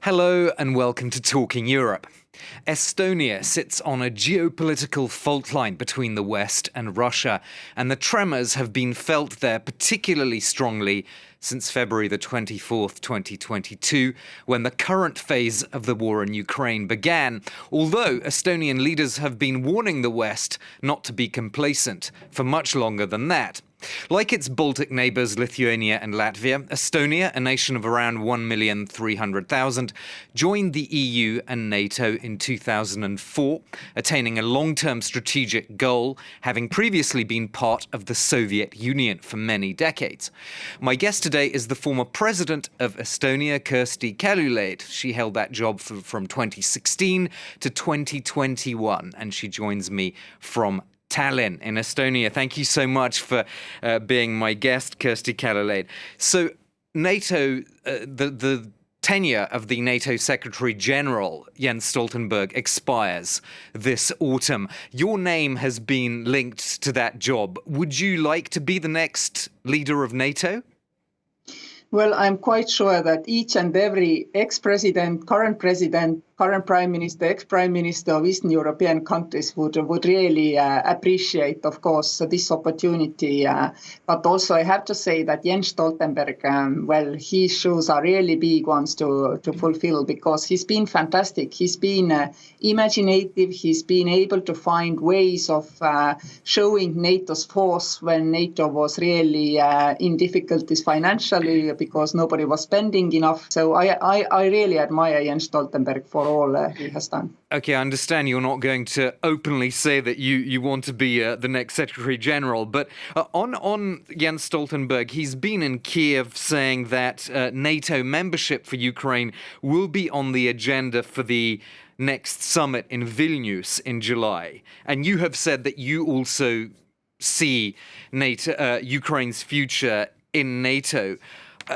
Hello and welcome to Talking Europe. Estonia sits on a geopolitical fault line between the West and Russia, and the tremors have been felt there particularly strongly since February the 24th, 2022, when the current phase of the war in Ukraine began, although Estonian leaders have been warning the West not to be complacent for much longer than that. Like its Baltic neighbours Lithuania and Latvia, Estonia, a nation of around 1,300,000, joined the EU and NATO in 2004, attaining a long-term strategic goal, having previously been part of the Soviet Union for many decades. My guest today is the former president of Estonia, Kersti Kaljulaid. She held that job from 2016 to 2021, and she joins me from Tallinn in Estonia. Thank you so much for being my guest, Kersti Kaljulaid. So NATO, the tenure of the NATO Secretary General Jens Stoltenberg expires this autumn. Your name has been linked to that job. Would you like to be the next leader of NATO? Well, I'm quite sure that each and every ex-president, current prime minister, ex-prime minister of Eastern European countries would really appreciate, of course, this opportunity. But also I have to say that Jens Stoltenberg, his shoes are really big ones to fulfill, because he's been fantastic. He's been imaginative. He's been able to find ways of showing NATO's force when NATO was really in difficulties financially, because nobody was spending enough. So I really admire Jens Stoltenberg for all he has done. Okay, I understand you're not going to openly say that you want to be the next Secretary General, but on Jens Stoltenberg, he's been in Kiev saying that NATO membership for Ukraine will be on the agenda for the next summit in Vilnius in July. And you have said that you also see NATO, Ukraine's future in NATO.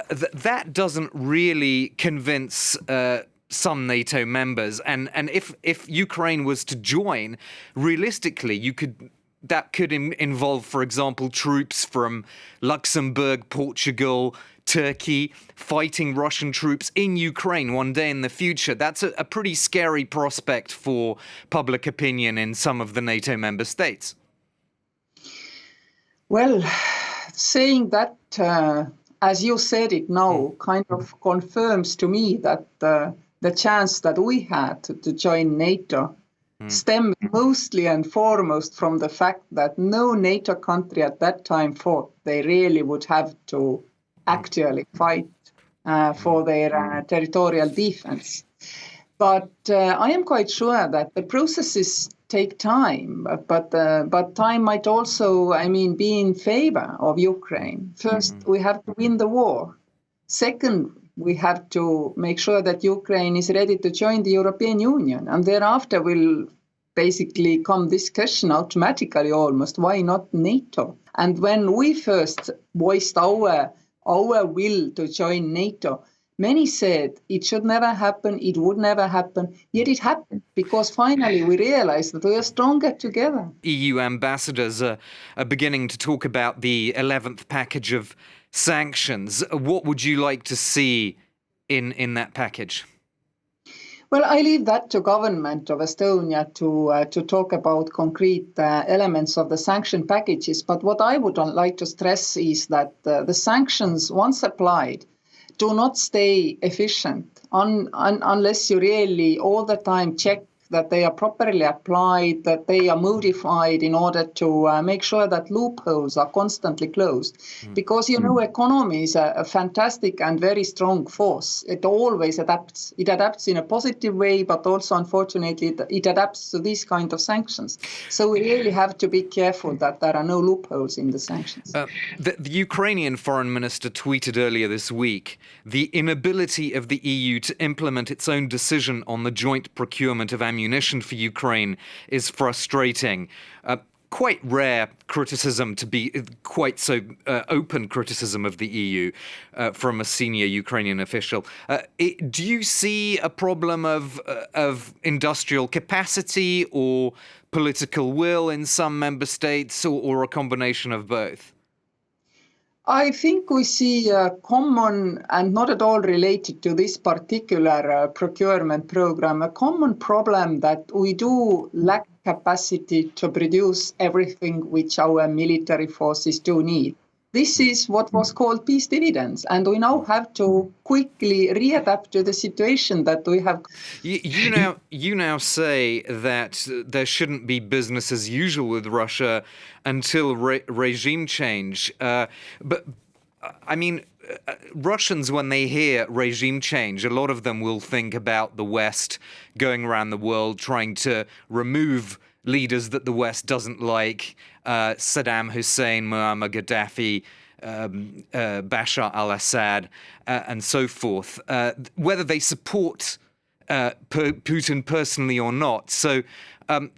That doesn't really convince some NATO members, and if Ukraine was to join, realistically, that could involve, for example, troops from Luxembourg, Portugal, Turkey, fighting Russian troops in Ukraine one day in the future. That's a pretty scary prospect for public opinion in some of the NATO member states. Well, saying that, as you said it now, kind of confirms to me that the chance that we had to join NATO stemmed mostly and foremost from the fact that no NATO country at that time thought they really would have to actually fight for their territorial defense. But I am quite sure that the processes take time, but time might also, be in favor of Ukraine. First, we have to win the war. Second, we have to make sure that Ukraine is ready to join the European Union. And thereafter will basically come this question automatically almost, why not NATO? And when we first voiced our will to join NATO, many said it should never happen, it would never happen, yet it happened, because finally we realized that we are stronger together. EU ambassadors are beginning to talk about the 11th package of sanctions. What would you like to see in that package? Well, I leave that to government of Estonia to talk about concrete elements of the sanction packages. But what I would like to stress is that the sanctions, once applied, do not stay efficient unless you really all the time check that they are properly applied, that they are modified in order to make sure that loopholes are constantly closed. Because, economy is a fantastic and very strong force. It always adapts. It adapts in a positive way, but also, unfortunately, it adapts to these kind of sanctions. So we really have to be careful that there are no loopholes in the sanctions. The Ukrainian foreign minister tweeted earlier this week, the inability of the EU to implement its own decision on the joint procurement of ammunition for Ukraine is frustrating. Quite rare criticism to be quite so open criticism of the EU from a senior Ukrainian official. Do you see a problem of industrial capacity or political will in some member states, or a combination of both? I think we see a common, and not at all related to this particular procurement program, a common problem that we do lack capacity to produce everything which our military forces do need. This is what was called peace dividends, and we now have to quickly readapt to the situation that we have. You now say that there shouldn't be business as usual with Russia until regime change. But I mean, Russians, when they hear regime change, a lot of them will think about the West going around the world trying to remove leaders that the West doesn't like, Saddam Hussein, Muammar Gaddafi, Bashar al-Assad, and so forth, whether they support Putin personally or not. So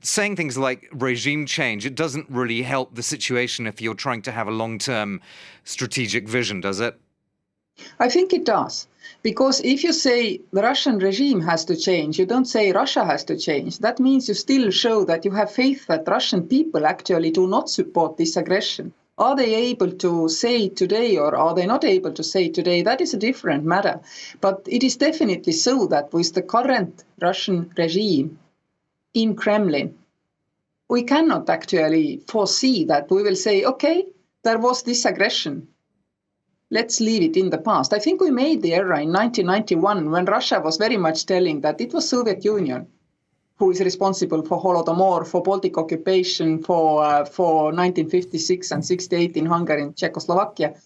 saying things like regime change, it doesn't really help the situation if you're trying to have a long-term strategic vision, does it? I think it does. Because if you say the Russian regime has to change, you don't say Russia has to change. That means you still show that you have faith that Russian people actually do not support this aggression. Are they able to say today or are they not able to say today? That is a different matter. But it is definitely so that with the current Russian regime in Kremlin, we cannot actually foresee that we will say, okay, there was this aggression. Let's leave it in the past. I think we made the error in 1991 when Russia was very much telling that it was Soviet Union who is responsible for Holodomor, for Baltic occupation, for 1956 and 68 in Hungary and Czechoslovakia.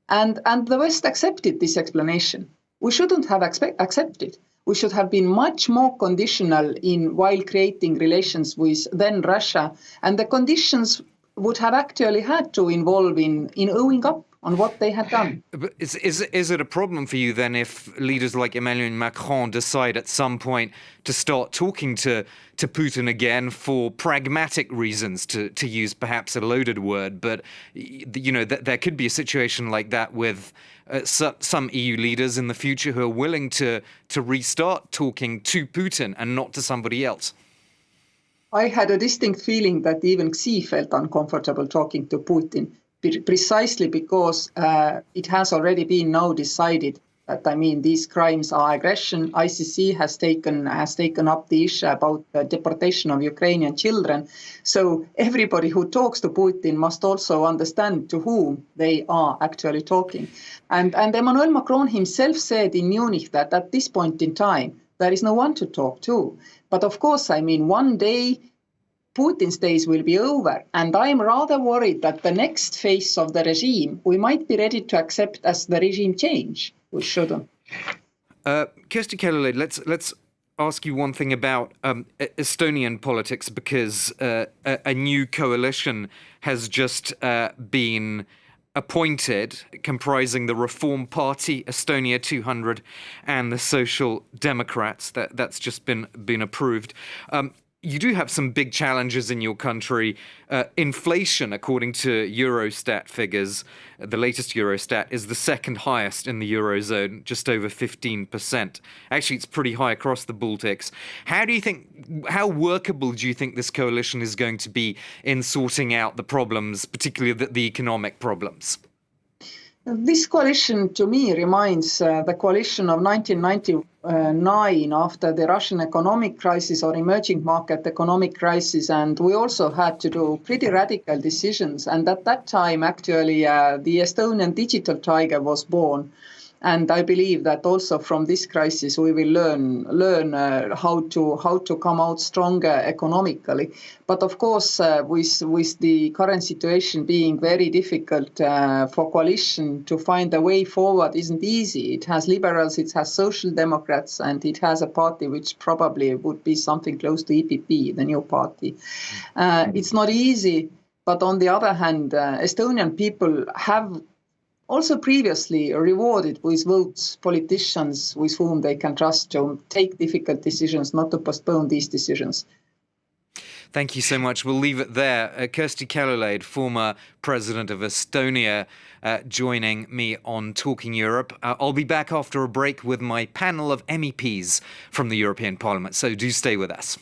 And the West accepted this explanation. We shouldn't have accepted. We should have been much more conditional while creating relations with then Russia. And the conditions would have actually had to involve in owing up on what they had done. But is it a problem for you then if leaders like Emmanuel Macron decide at some point to start talking to Putin again for pragmatic reasons, to use perhaps a loaded word, but you know there could be a situation like that with some EU leaders in the future who are willing to restart talking to Putin and not to somebody else? I had a distinct feeling that even Xi felt uncomfortable talking to Putin, precisely because it has already been now decided that, I mean, these crimes are aggression. ICC has taken up the issue about the deportation of Ukrainian children. So everybody who talks to Putin must also understand to whom they are actually talking. And Emmanuel Macron himself said in Munich that at this point in time, there is no one to talk to. But of course, I mean, one day Putin's days will be over. And I'm rather worried that the next phase of the regime, we might be ready to accept as the regime change. We shouldn't. Kersti Kaljulaid, let's ask you one thing about Estonian politics, because a new coalition has just been appointed, comprising the Reform Party, Estonia 200, and the Social Democrats. That's just been approved. You do have some big challenges in your country. Inflation, according to Eurostat figures, the latest Eurostat, is the second highest in the Eurozone, just over 15%. Actually, it's pretty high across the Baltics. How workable do you think this coalition is going to be in sorting out the problems, particularly the economic problems? This coalition, to me, reminds the coalition of 1999 after the Russian economic crisis or emerging market economic crisis. And we also had to do pretty radical decisions. And at that time, actually, the Estonian digital tiger was born. And I believe that also from this crisis, we will learn how to come out stronger economically. But of course, with the current situation being very difficult for coalition to find a way forward isn't easy. It has liberals, it has social democrats, and it has a party which probably would be something close to EPP, the new party. It's not easy, but on the other hand, Estonian people have also previously rewarded with votes politicians with whom they can trust to take difficult decisions, not to postpone these decisions. Thank you so much. We'll leave it there. Kersti Kaljulaid, former president of Estonia, joining me on Talking Europe. I'll be back after a break with my panel of MEPs from the European Parliament, so do stay with us.